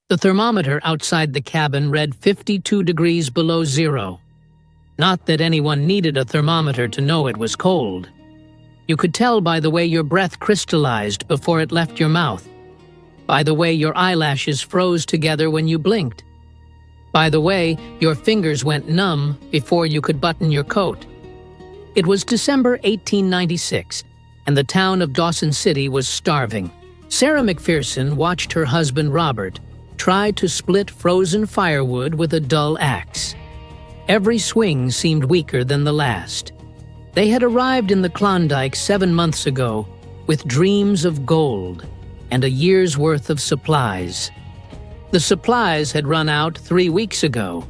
The thermometer outside the cabin read 52 degrees below zero. Not that anyone needed a thermometer to know it was cold. You could tell by the way your breath crystallized before it left your mouth, by the way your eyelashes froze together when you blinked, by the way your fingers went numb before you could button your coat. It was December 1896, and the town of Dawson City was starving. Sarah McPherson watched her husband Robert try to split frozen firewood with a dull axe. Every swing seemed weaker than the last. They had arrived in the Klondike 7 months ago with dreams of gold and a year's worth of supplies. The supplies had run out 3 weeks ago.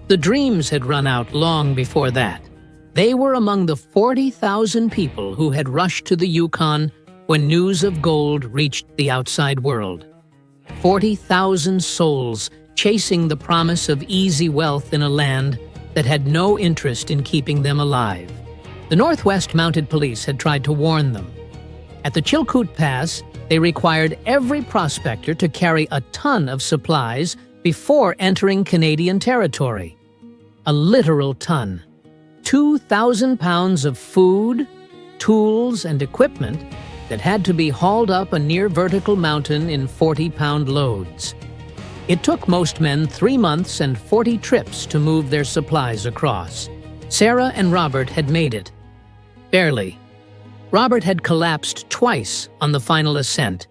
The dreams had run out long before that. They were among the 40,000 people who had rushed to the Yukon when news of gold reached the outside world. 40,000 souls chasing the promise of easy wealth in a land that had no interest in keeping them alive. The Northwest Mounted Police had tried to warn them. At the Chilkoot Pass, they required every prospector to carry a ton of supplies before entering Canadian territory. A literal ton. 2,000 pounds of food, tools, and equipment that had to be hauled up a near-vertical mountain in 40-pound loads. It took most men 3 months and 40 trips to move their supplies across. Sarah and Robert had made it. Barely. Robert had collapsed twice on the final ascent,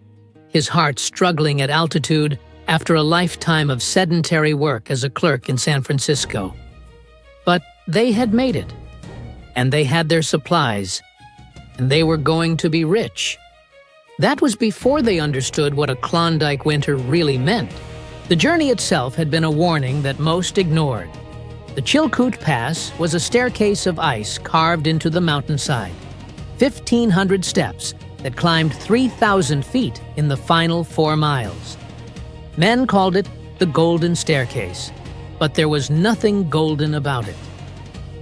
his heart struggling at altitude after a lifetime of sedentary work as a clerk in San Francisco. But they had made it, and they had their supplies, and they were going to be rich. That was before they understood what a Klondike winter really meant. The journey itself had been a warning that most ignored. The Chilkoot Pass was a staircase of ice carved into the mountainside. 1,500 steps that climbed 3,000 feet in the final 4 miles. Men called it the Golden Staircase, but there was nothing golden about it.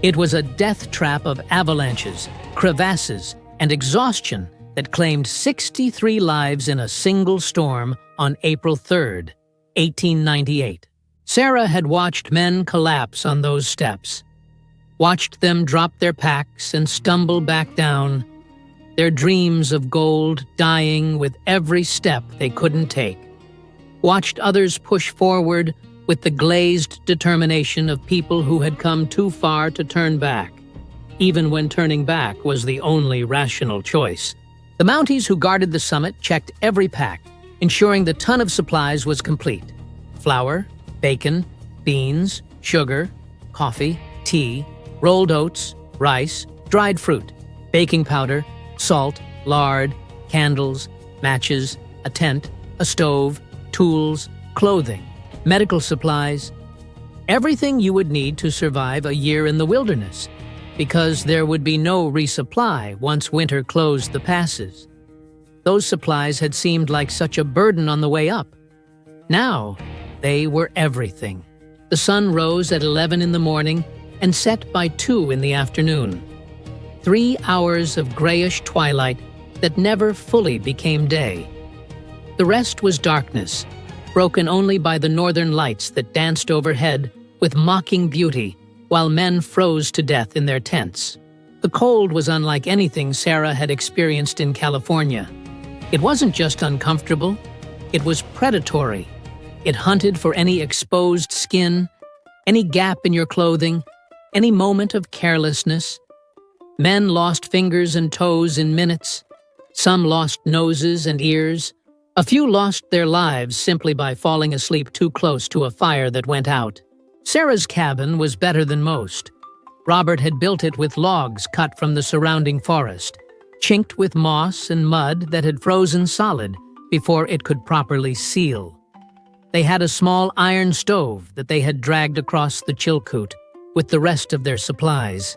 It was a death trap of avalanches, crevasses, and exhaustion that claimed 63 lives in a single storm on April 3rd, 1898. Sarah had watched men collapse on those steps, watched them drop their packs and stumble back down, their dreams of gold dying with every step they couldn't take, watched others push forward with the glazed determination of people who had come too far to turn back, even when turning back was the only rational choice. The Mounties who guarded the summit checked every pack, ensuring the ton of supplies was complete. Flour, bacon, beans, sugar, coffee, tea, rolled oats, rice, dried fruit, baking powder, salt, lard, candles, matches, a tent, a stove, tools, clothing, medical supplies, everything you would need to survive a year in the wilderness, because there would be no resupply once winter closed the passes. Those supplies had seemed like such a burden on the way up. Now, they were everything. The sun rose at 11 in the morning and set by 2 in the afternoon. 3 hours of grayish twilight that never fully became day. The rest was darkness, broken only by the northern lights that danced overhead with mocking beauty while men froze to death in their tents. The cold was unlike anything Sarah had experienced in California. It wasn't just uncomfortable, it was predatory. It hunted for any exposed skin, any gap in your clothing, any moment of carelessness. Men lost fingers and toes in minutes. Some lost noses and ears. A few lost their lives simply by falling asleep too close to a fire that went out. Sarah's cabin was better than most. Robert had built it with logs cut from the surrounding forest, chinked with moss and mud that had frozen solid before it could properly seal. They had a small iron stove that they had dragged across the Chilkoot with the rest of their supplies.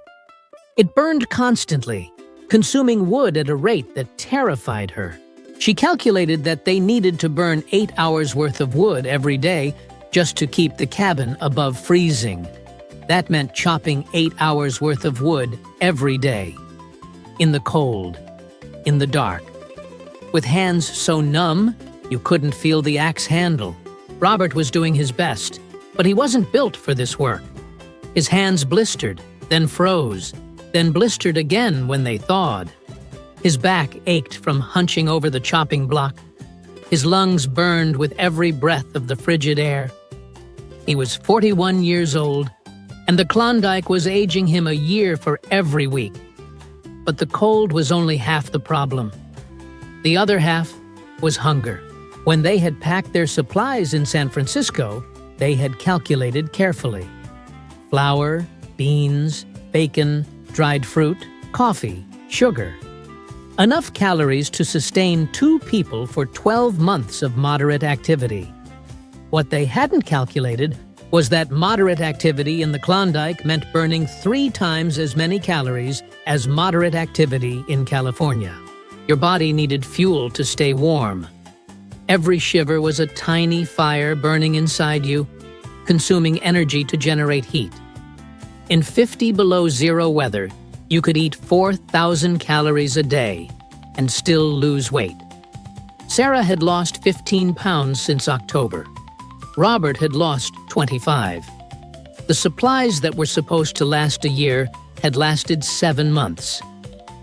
It burned constantly, consuming wood at a rate that terrified her. She calculated that they needed to burn 8 hours worth of wood every day just to keep the cabin above freezing. That meant chopping 8 hours worth of wood every day. In the cold, in the dark, with hands so numb you couldn't feel the axe handle. Robert was doing his best, but he wasn't built for this work. His hands blistered, then froze, then blistered again when they thawed. His back ached from hunching over the chopping block. His lungs burned with every breath of the frigid air. He was 41 years old, and the Klondike was aging him a year for every week. But the cold was only half the problem. The other half was hunger. When they had packed their supplies in San Francisco, they had calculated carefully. Flour, beans, bacon, dried fruit, coffee, sugar. Enough calories to sustain 2 people for 12 months of moderate activity. What they hadn't calculated was that moderate activity in the Klondike meant burning 3 times as many calories as moderate activity in California. Your body needed fuel to stay warm. Every shiver was a tiny fire burning inside you, consuming energy to generate heat. In 50 below zero weather, you could eat 4,000 calories a day and still lose weight. Sarah had lost 15 pounds since October. Robert had lost 25. The supplies that were supposed to last a year had lasted 7 months.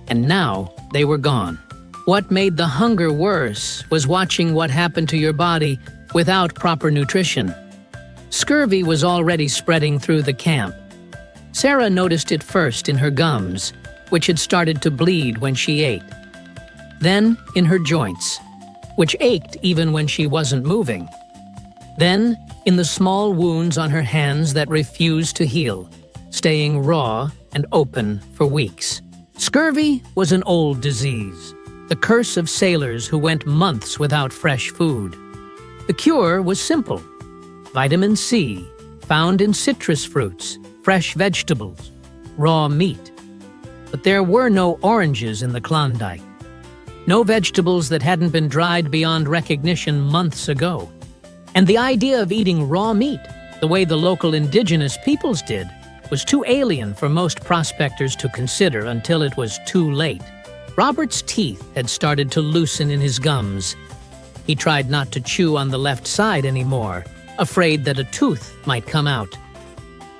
And now they were gone. What made the hunger worse was watching what happened to your body without proper nutrition. Scurvy was already spreading through the camp. Sarah noticed it first in her gums, which had started to bleed when she ate. Then in her joints, which ached even when she wasn't moving. Then in the small wounds on her hands that refused to heal, staying raw and open for weeks. Scurvy was an old disease, the curse of sailors who went months without fresh food. The cure was simple. Vitamin C, found in citrus fruits, fresh vegetables, raw meat. But there were no oranges in the Klondike. No vegetables that hadn't been dried beyond recognition months ago. And the idea of eating raw meat, the way the local indigenous peoples did, was too alien for most prospectors to consider until it was too late. Robert's teeth had started to loosen in his gums. He tried not to chew on the left side anymore, afraid that a tooth might come out.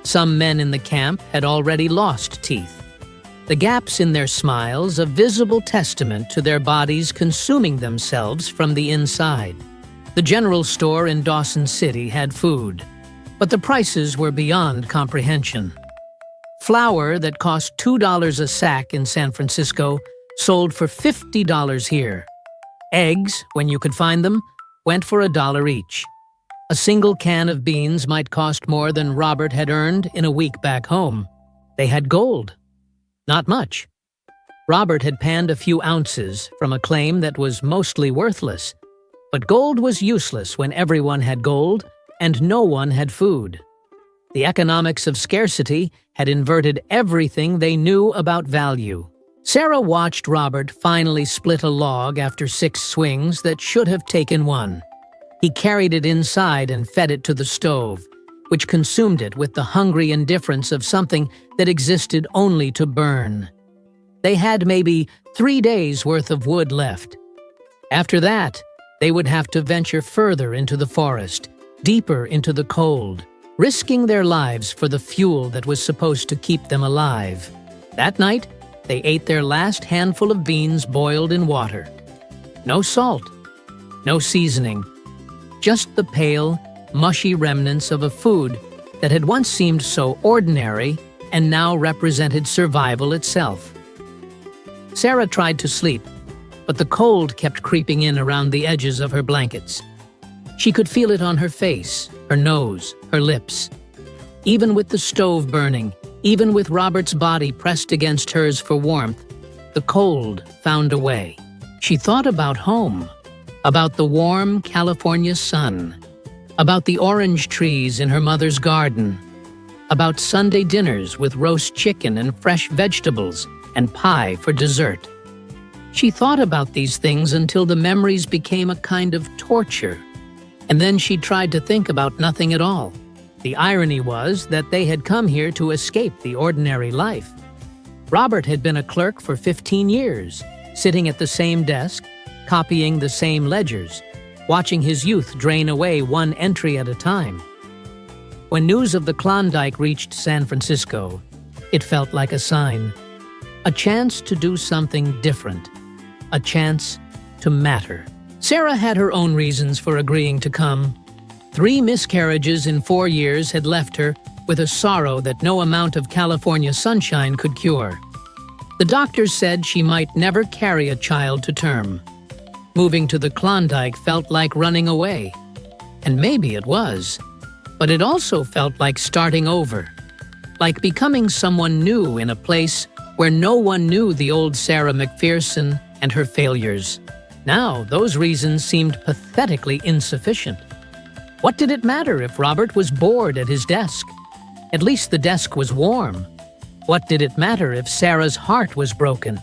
Some men in the camp had already lost teeth. The gaps in their smiles a visible testament to their bodies consuming themselves from the inside. The general store in Dawson City had food, but the prices were beyond comprehension. Flour that cost $2 a sack in San Francisco sold for $50 here. Eggs, when you could find them, went for $1 each. A single can of beans might cost more than Robert had earned in a week back home. They had gold. Not much. Robert had panned a few ounces from a claim that was mostly worthless. But gold was useless when everyone had gold and no one had food. The economics of scarcity had inverted everything they knew about value. Sarah watched Robert finally split a log after 6 swings that should have taken 1. He carried it inside and fed it to the stove, which consumed it with the hungry indifference of something that existed only to burn. They had maybe 3 days' worth of wood left. After that, they would have to venture further into the forest, deeper into the cold, risking their lives for the fuel that was supposed to keep them alive. That night, they ate their last handful of beans boiled in water. No salt, no seasoning, just the pale, mushy remnants of a food that had once seemed so ordinary and now represented survival itself. Sarah tried to sleep, but the cold kept creeping in around the edges of her blankets. She could feel it on her face, her nose, her lips. Even with the stove burning, even with Robert's body pressed against hers for warmth, the cold found a way. She thought about home, about the warm California sun, about the orange trees in her mother's garden, about Sunday dinners with roast chicken and fresh vegetables and pie for dessert. She thought about these things until the memories became a kind of torture. And then she tried to think about nothing at all. The irony was that they had come here to escape the ordinary life. Robert had been a clerk for 15 years, sitting at the same desk, copying the same ledgers. watching his youth drain away one entry at a time. When news of the Klondike reached San Francisco, it felt like a sign. A chance to do something different. A chance to matter. Sarah had her own reasons for agreeing to come. 3 miscarriages in 4 years had left her with a sorrow that no amount of California sunshine could cure. The doctors said she might never carry a child to term. Moving to the Klondike felt like running away. And maybe it was. But it also felt like starting over. Like becoming someone new in a place where no one knew the old Sarah McPherson and her failures. Now, those reasons seemed pathetically insufficient. What did it matter if Robert was bored at his desk? At least the desk was warm. What did it matter if Sarah's heart was broken?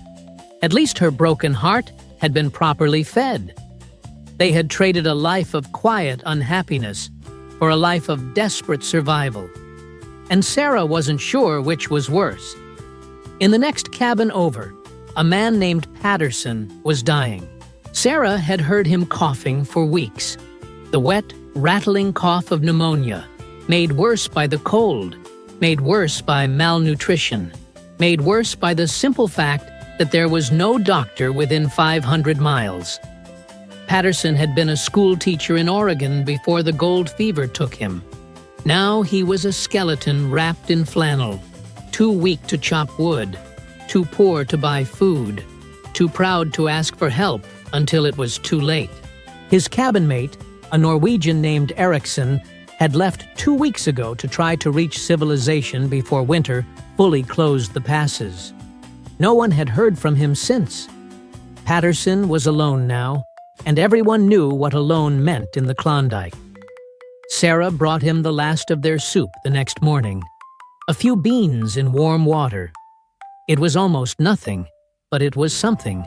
At least her broken heart had been properly fed. They had traded a life of quiet unhappiness for a life of desperate survival. And Sarah wasn't sure which was worse. In the next cabin over, a man named Patterson was dying. Sarah had heard him coughing for weeks. The wet, rattling cough of pneumonia, made worse by the cold, made worse by malnutrition, made worse by the simple fact that there was no doctor within 500 miles. Patterson had been a school teacher in Oregon before the gold fever took him. Now he was a skeleton wrapped in flannel, too weak to chop wood, too poor to buy food, too proud to ask for help until it was too late. His cabin mate, a Norwegian named Eriksson, had left 2 weeks ago to try to reach civilization before winter fully closed the passes. No one had heard from him since. Patterson was alone now, and everyone knew what alone meant in the Klondike. Sarah brought him the last of their soup the next morning. A few beans in warm water. It was almost nothing, but it was something.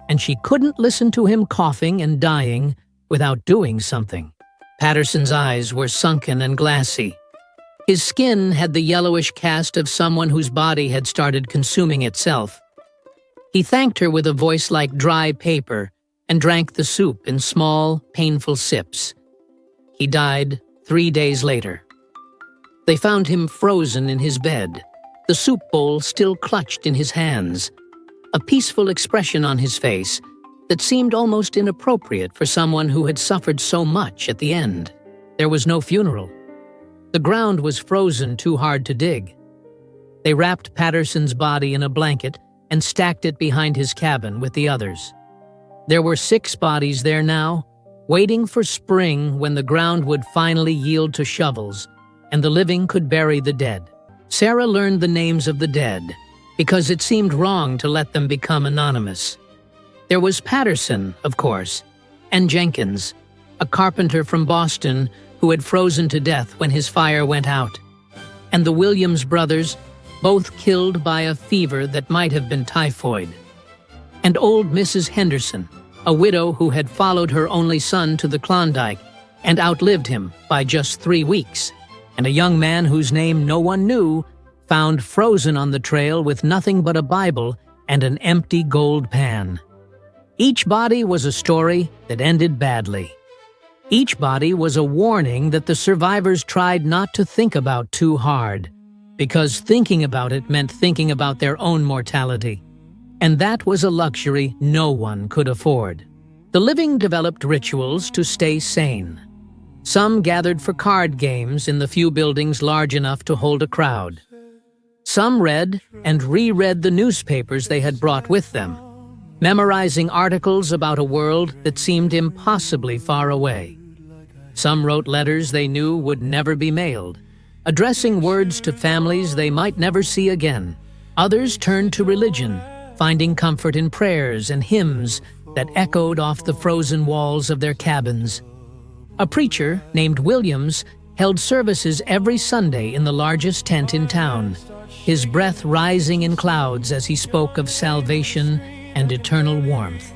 And she couldn't listen to him coughing and dying without doing something. Patterson's eyes were sunken and glassy. His skin had the yellowish cast of someone whose body had started consuming itself. He thanked her with a voice like dry paper and drank the soup in small, painful sips. He died 3 days later. They found him frozen in his bed, the soup bowl still clutched in his hands, a peaceful expression on his face that seemed almost inappropriate for someone who had suffered so much at the end. There was no funeral. The ground was frozen too hard to dig. They wrapped Patterson's body in a blanket and stacked it behind his cabin with the others. There were 6 bodies there now, waiting for spring when the ground would finally yield to shovels and the living could bury the dead. Sarah learned the names of the dead because it seemed wrong to let them become anonymous. There was Patterson, of course, and Jenkins, a carpenter from Boston who had frozen to death when his fire went out, and the Williams brothers, both killed by a fever that might have been typhoid, and old Mrs. Henderson, a widow who had followed her only son to the Klondike and outlived him by just 3 weeks, and a young man whose name no one knew, found frozen on the trail with nothing but a Bible and an empty gold pan. Each body was a story that ended badly. Each body was a warning that the survivors tried not to think about too hard, because thinking about it meant thinking about their own mortality. And that was a luxury no one could afford. The living developed rituals to stay sane. Some gathered for card games in the few buildings large enough to hold a crowd. Some read and reread the newspapers they had brought with them, memorizing articles about a world that seemed impossibly far away. Some wrote letters they knew would never be mailed, addressing words to families they might never see again. Others turned to religion, finding comfort in prayers and hymns that echoed off the frozen walls of their cabins. A preacher named Williams held services every Sunday in the largest tent in town, his breath rising in clouds as he spoke of salvation and eternal warmth.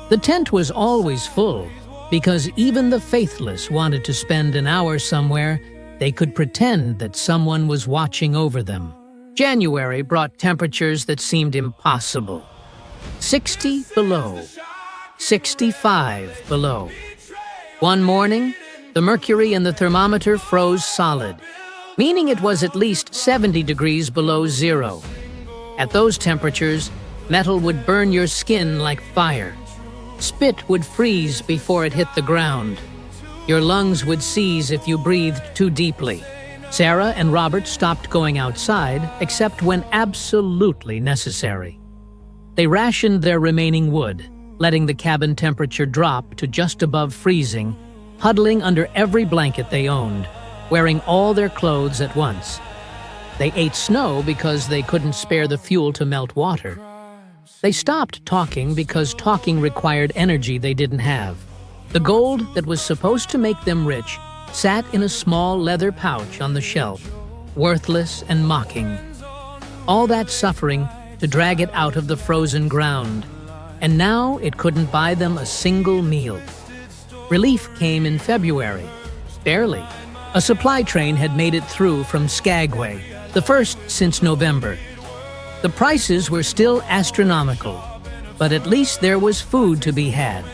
The tent was always full because even the faithless wanted to spend an hour somewhere they could pretend that someone was watching over them. January brought temperatures that seemed impossible. 60 below, 65 below. One morning, the mercury in the thermometer froze solid, meaning it was at least 70 degrees below zero. At those temperatures, metal would burn your skin like fire. Spit would freeze before it hit the ground. Your lungs would seize if you breathed too deeply. Sarah and Robert stopped going outside, except when absolutely necessary. They rationed their remaining wood, letting the cabin temperature drop to just above freezing, huddling under every blanket they owned, wearing all their clothes at once. They ate snow because they couldn't spare the fuel to melt water. They stopped talking because talking required energy they didn't have. The gold that was supposed to make them rich sat in a small leather pouch on the shelf, worthless and mocking. All that suffering to drag it out of the frozen ground, and now it couldn't buy them a single meal. Relief came in February. Barely. A supply train had made it through from Skagway, the first since November. The prices were still astronomical, but at least there was food to be had.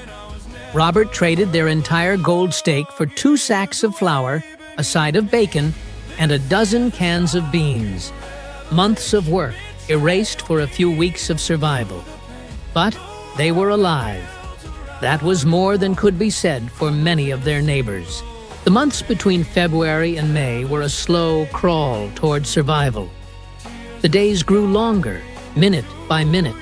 Robert traded their entire gold stake for 2 sacks of flour, a side of bacon, and a dozen cans of beans. Months of work erased for a few weeks of survival. But they were alive. That was more than could be said for many of their neighbors. The months between February and May were a slow crawl toward survival. The days grew longer, minute by minute,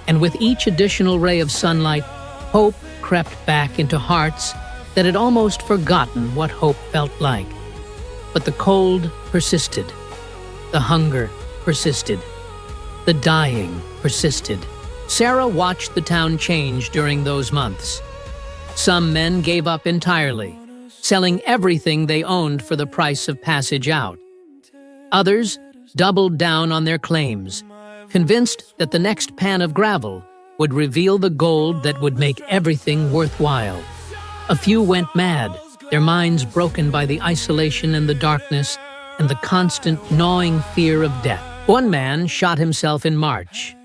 and with each additional ray of sunlight, hope crept back into hearts that had almost forgotten what hope felt like. But the cold persisted. The hunger persisted. The dying persisted. Sarah watched the town change during those months. Some men gave up entirely, selling everything they owned for the price of passage out. Others doubled down on their claims, convinced that the next pan of gravel would reveal the gold that would make everything worthwhile. A few went mad, their minds broken by the isolation and the darkness and the constant gnawing fear of death. One man shot himself in March.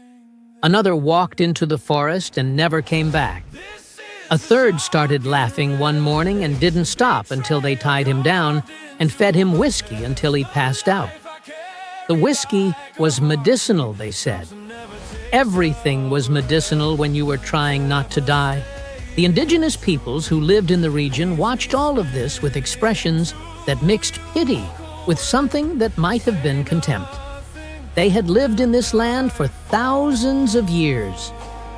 Another walked into the forest and never came back. A third started laughing one morning and didn't stop until they tied him down and fed him whiskey until he passed out. The whiskey was medicinal, they said. Everything was medicinal when you were trying not to die. The indigenous peoples who lived in the region watched all of this with expressions that mixed pity with something that might have been contempt. They had lived in this land for thousands of years.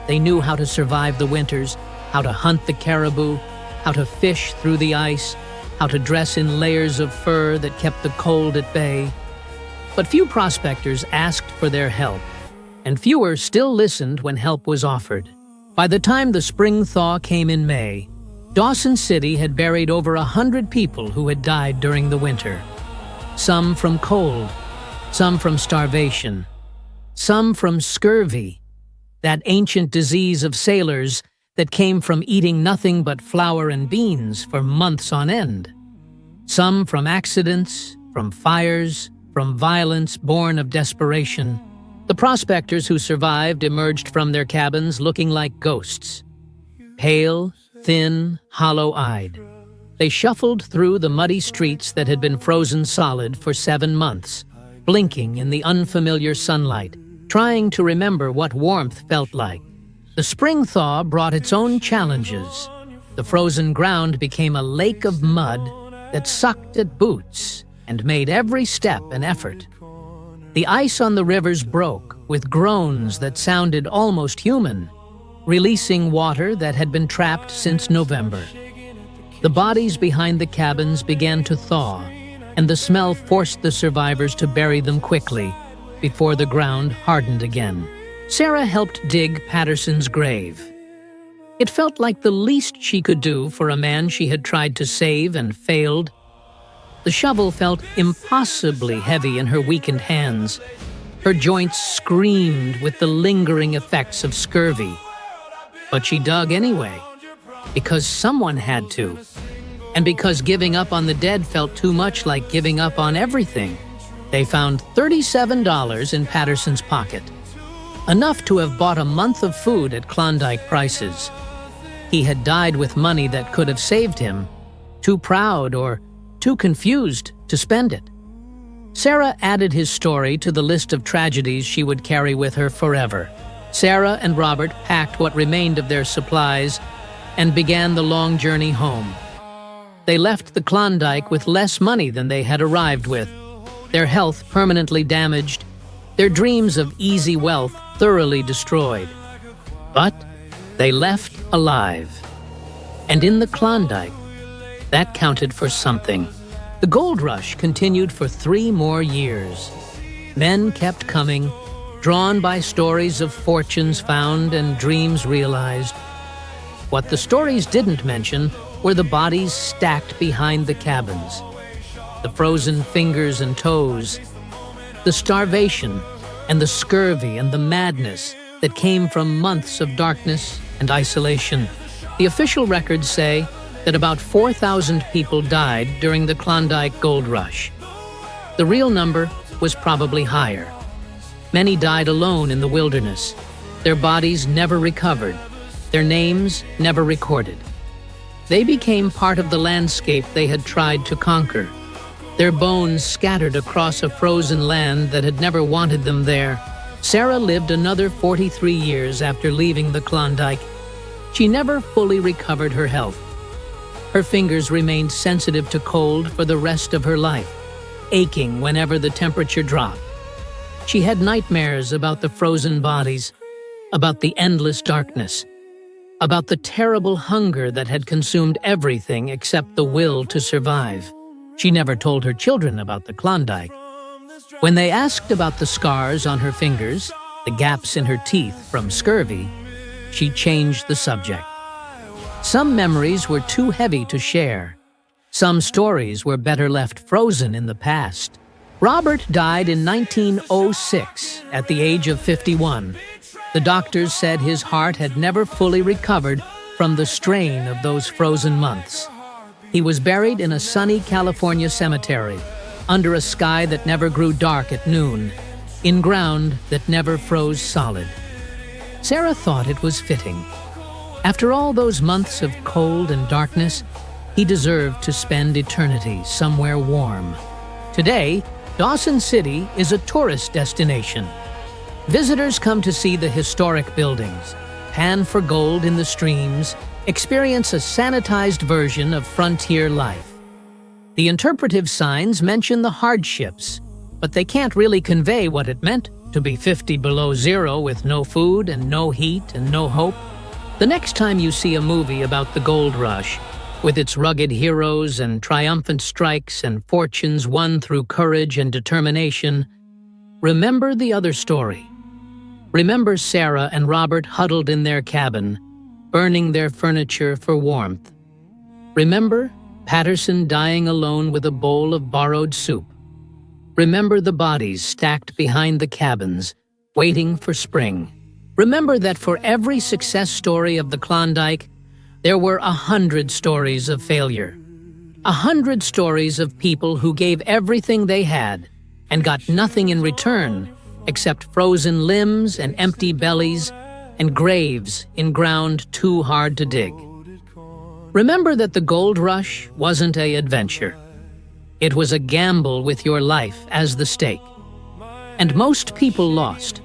They knew how to survive the winters, how to hunt the caribou, how to fish through the ice, how to dress in layers of fur that kept the cold at bay. But few prospectors asked for their help, and fewer still listened when help was offered. By the time the spring thaw came in May, Dawson City had buried over 100 people who had died during the winter. Some from cold, some from starvation, some from scurvy, that ancient disease of sailors that came from eating nothing but flour and beans for months on end. Some from accidents, from fires, from violence born of desperation. The prospectors who survived emerged from their cabins looking like ghosts. Pale, thin, hollow-eyed. They shuffled through the muddy streets that had been frozen solid for 7 months, blinking in the unfamiliar sunlight, trying to remember what warmth felt like. The spring thaw brought its own challenges. The frozen ground became a lake of mud that sucked at boots and made every step an effort. The ice on the rivers broke with groans that sounded almost human, releasing water that had been trapped since November. The bodies behind the cabins began to thaw, and the smell forced the survivors to bury them quickly before the ground hardened again. Sarah helped dig Patterson's grave. It felt like the least she could do for a man she had tried to save and failed. The shovel felt impossibly heavy in her weakened hands. Her joints screamed with the lingering effects of scurvy. But she dug anyway, because someone had to, and because giving up on the dead felt too much like giving up on everything. They found $37 in Patterson's pocket, enough to have bought a month of food at Klondike prices. he had died with money that could have saved him, too proud or too confused to spend it. Sarah added his story to the list of tragedies she would carry with her forever. Sarah and Robert packed what remained of their supplies and began the long journey home. They left the Klondike with less money than they had arrived with, their health permanently damaged, their dreams of easy wealth thoroughly destroyed. But they left alive. And in the Klondike, that counted for something. The gold rush continued for 3 more years. Men kept coming, drawn by stories of fortunes found and dreams realized. What the stories didn't mention were the bodies stacked behind the cabins, the frozen fingers and toes, the starvation and the scurvy and the madness that came from months of darkness and isolation. The official records say that about 4,000 people died during the Klondike Gold Rush. The real number was probably higher. Many died alone in the wilderness, their bodies never recovered, their names never recorded. They became part of the landscape they had tried to conquer, their bones scattered across a frozen land that had never wanted them there. Sarah lived another 43 years after leaving the Klondike. She never fully recovered her health. Her fingers remained sensitive to cold for the rest of her life, aching whenever the temperature dropped. She had nightmares about the frozen bodies, about the endless darkness, about the terrible hunger that had consumed everything except the will to survive. She never told her children about the Klondike. When they asked about the scars on her fingers, the gaps in her teeth from scurvy, she changed the subject. Some memories were too heavy to share. Some stories were better left frozen in the past. Robert died in 1906 at the age of 51. The doctors said his heart had never fully recovered from the strain of those frozen months. He was buried in a sunny California cemetery, under a sky that never grew dark at noon, in ground that never froze solid. Sarah thought it was fitting. After all those months of cold and darkness, he deserved to spend eternity somewhere warm. Today, Dawson City is a tourist destination. Visitors come to see the historic buildings, pan for gold in the streams, experience a sanitized version of frontier life. The interpretive signs mention the hardships, but they can't really convey what it meant to be 50 below zero with no food and no heat and no hope. The next time you see a movie about the gold rush, with its rugged heroes and triumphant strikes and fortunes won through courage and determination, remember the other story. Remember Sarah and Robert huddled in their cabin, burning their furniture for warmth. Remember Patterson dying alone with a bowl of borrowed soup. Remember the bodies stacked behind the cabins, waiting for spring. Remember that for every success story of the Klondike, there were 100 stories of failure. 100 stories of people who gave everything they had and got nothing in return except frozen limbs and empty bellies and graves in ground too hard to dig. Remember that the gold rush wasn't an adventure. It was a gamble with your life as the stake. And most people lost.